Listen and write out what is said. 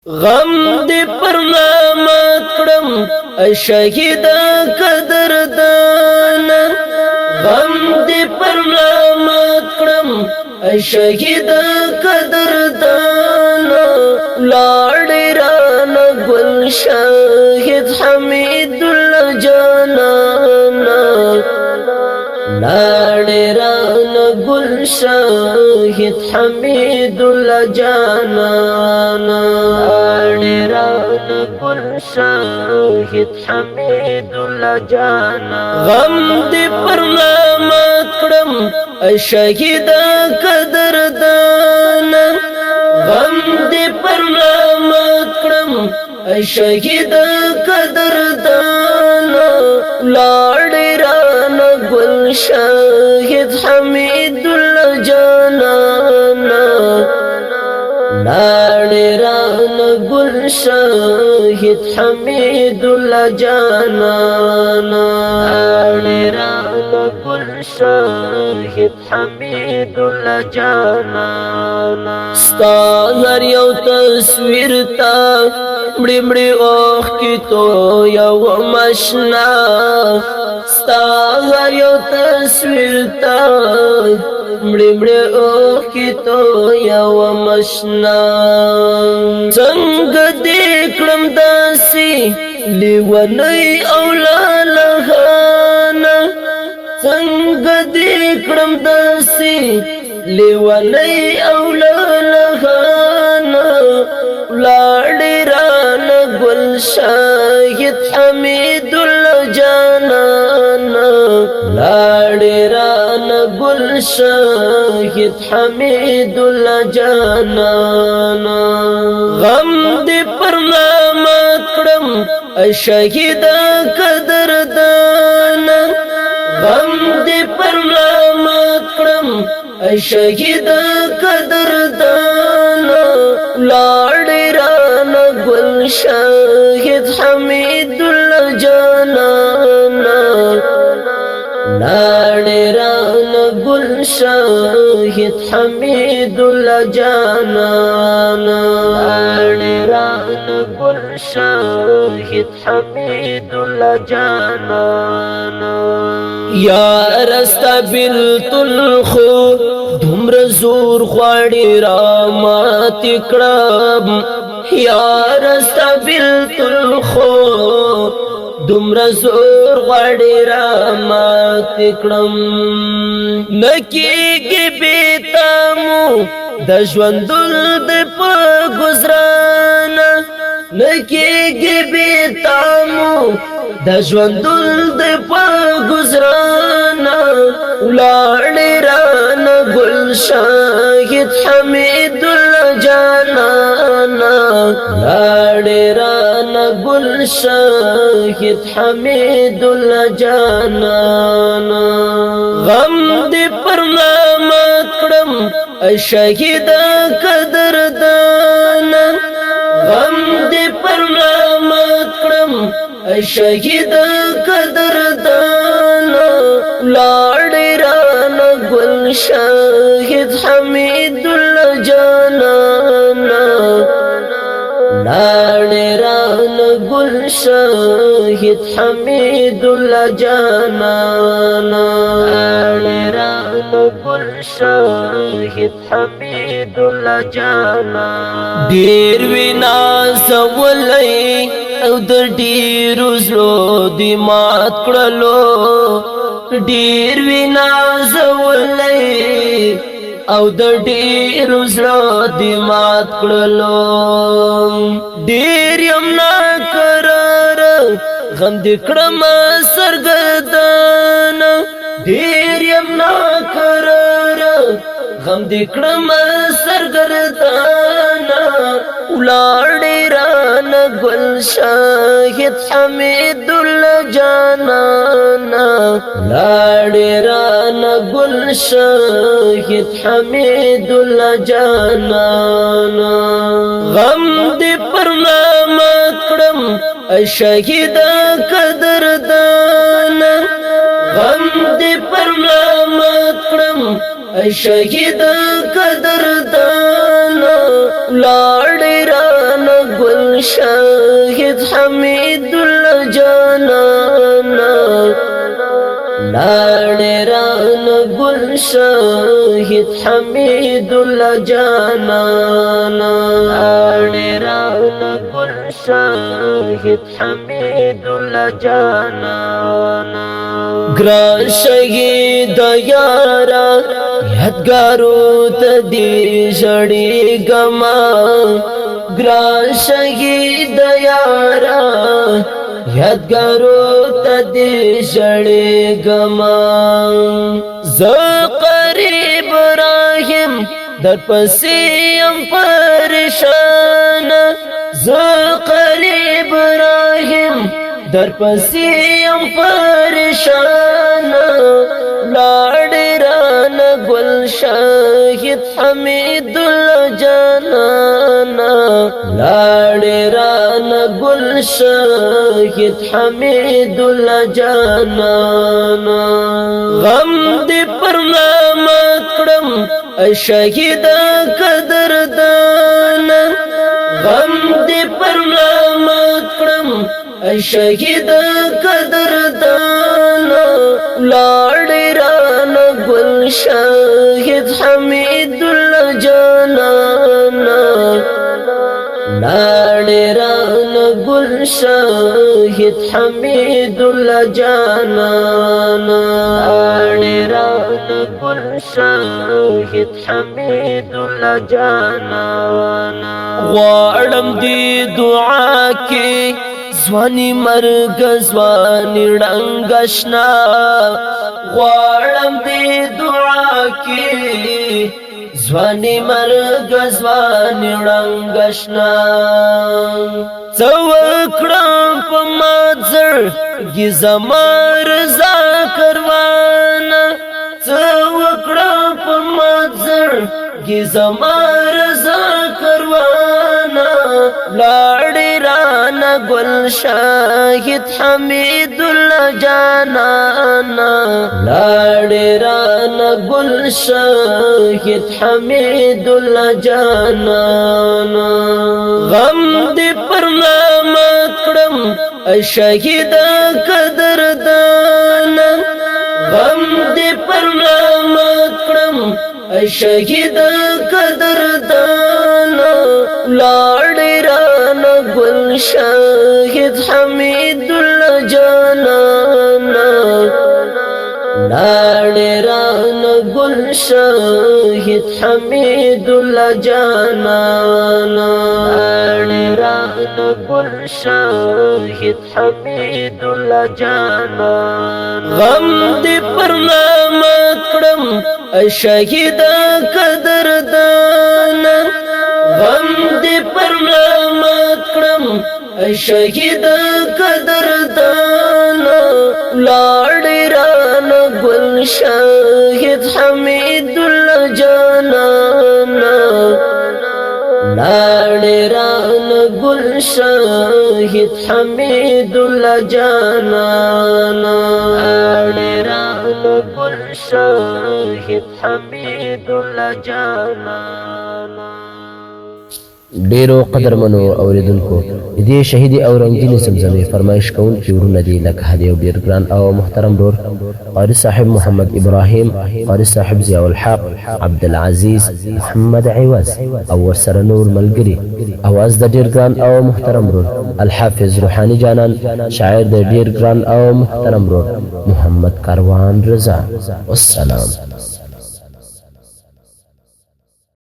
غم دې پر نامت کړم شهید قدردان غم دې پر نامت کړم شهید قدردان لاړ ران ګل شهید حمید الله جانانا لاړ ران ګل شهید حمید الله جانانا لاړ ران ګل شهید حمید الله جانانا غم دې پر نامت کړم شهید قدردان غم دې پر نامت کړم شهید قدردان لاړ ران ګل شهید حمید الله جانانا لاړ ران ګل شهید حمید الله جانانا لاړ ران ګل شهید حمید الله جانانا ستا هر یو تصویر تا مړی مړی اوخ کی تو یو مشنا ستا هر یو تصویر تا مړی مړی اوخ کی تو یو مشنا څنګه دې کړم داسي لیونی او لالهانا څنګه دې کړم داسي لیونی او لالهانا لاړ ران ګل شهید حمید الله جانانا لاړ ران ګل شهید حمید الله جانانا غم دې پر نامت کړم شهید قدردان غم دې پر نامت کړم شهید قدردان لاړ ران ګل شهید حمید الله جانانا لاړ ران ګل شهید حمید الله جانانا لاړ ران ګل شهید حمید الله جانانا یار استبلت الخو دومره زور غواړي را مات کړم یار استبلت الخو دومره زور غواړي را مات کړم نکیږي بیتامو د ژوندون د په ګزران نکیږي بیتامو د ژوندون د په ګزران لاړ ران ګل شهید حمید الله جانانا لاړ ران ګل شهید حمید الله جانانا غم دې پر نامت کړم شهید قدردان غم دې پر نامت کړم شهید قدردان لاړ ران ګل شهید حمید الله جانانا لاړ ران ګل شهید حمید الله جانانا لاړ ران ګل شهید حمید الله جانانا ډیر وینا سولای او د ډیرو زړه دی مات کړلو ډیر وینا زولای او د ډیرو زړه دی مات کړلو ډیر یم نا قرار غم دې کړم سرګردان ډیر یم نا قرار غم دې کړم سرګردان ولاړ ران ګل شهید حمید الله جانانا لاړ ران ګل شهید حمید الله جانانا غم دې پر نامت کړم شهید قدردان غم دې پر نامت کړم شهید قدردان لاړ ران گل شاهد حمید الله جانانا لاړې رانه گل شاهد حمید الله جانانا لاړې رانه گل شاهد حمید الله جانانا ګران شهید یارا یادګارو ته دې ژړېږما ګران شهید یارا یادګارو ته دې ژړېږما زه قریب رایم در پسې یم پریشان زه قریب رایم در پسې یم پریشان لاړې رانه گل شاهد حمید الله جانانا لاړې رانه گل شاهد حمید الله جانانا غم دې پر نامه کړم ای شهید قدردان غم دې پر نامه کړم ای شهید قدردان لاړې رانه گل شاهد حمید الله جانانا لاړې رانه گل شاهد حمید الله جانانا لاړې رانه گل شاهد حمید الله جانانا غواړم دې دعا کې ځواني مرګ ځواني ړنګ اشنا غواړم دې دعا کې ځواني مرګ ځواني ړنګ اشنا څه وکړم په ما زړګي زما رضا کروانه څه وکړم په ما زړګي زما رضا کروانه لاړې رانه گل شاهد حمید الله جانانا لاړې رانه گل شاهد حمید الله جانانا غم دې پر نامه کړم ای شهید قدردان غم دې پر نامه کړم ای شهید قدردان لاړې رانه گل شاهد حمید الله جانانا لاړې رانه گل شاهد حمید الله جانانا لاړې رانه گل شاهد حمید الله جانانا غم دې پر نامه کړم ای شهید قدردان غم دې پر نامه کړم ای شهید قدردان لاړې رانه گل شاهد حمید الله جانانا لاړې رانه گل شاهد حمید الله جانانا لاړې رانه گل شاهد حمید الله جانانا ډیرو قدرمنو اوریدونکو دې شهیدي او رنگینې زمزمې فرمایش کوونکي ورونه دي لکه هدي او ډیر ګران او محترم ورور قاری صاحب محمد ابراهیم قاری صاحب ضیاء الحق عبدالعزیز محمد عوض او ورسره نور ملګري اواز د ډیر ګران او محترم ورور الحافظ روحاني جانان شاعر د ډیر ګران او محترم ورور محمد کاروان رضا والسلام